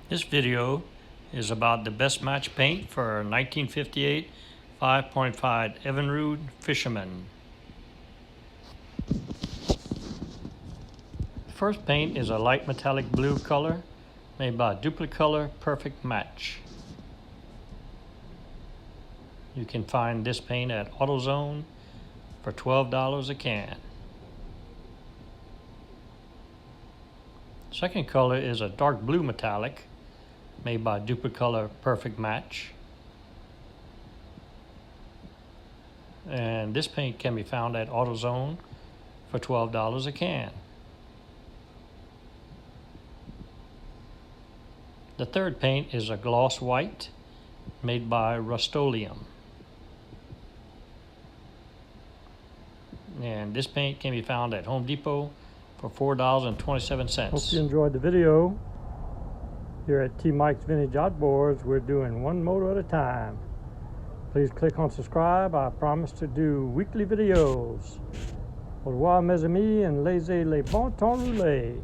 This video is about the best match paint for 1958 5.5 Evinrude Fisherman. The first paint is a light metallic blue color made by Duplicolor Perfect Match. You can find this paint at Autozone for $12 a can. Second color is a dark blue metallic made by Duplicolor Perfect Match. And this paint can be found at Autozone for $12 a can. The third paint is a gloss white made by Rust-Oleum. And this paint can be found at Home Depot for $4.27. Hope you enjoyed the video. Here at T. Mike's Vintage Outboards, we're doing one motor at a time. Please click on subscribe. I promise to do weekly videos. Au revoir mes amis, and laissez les bon temps rouler.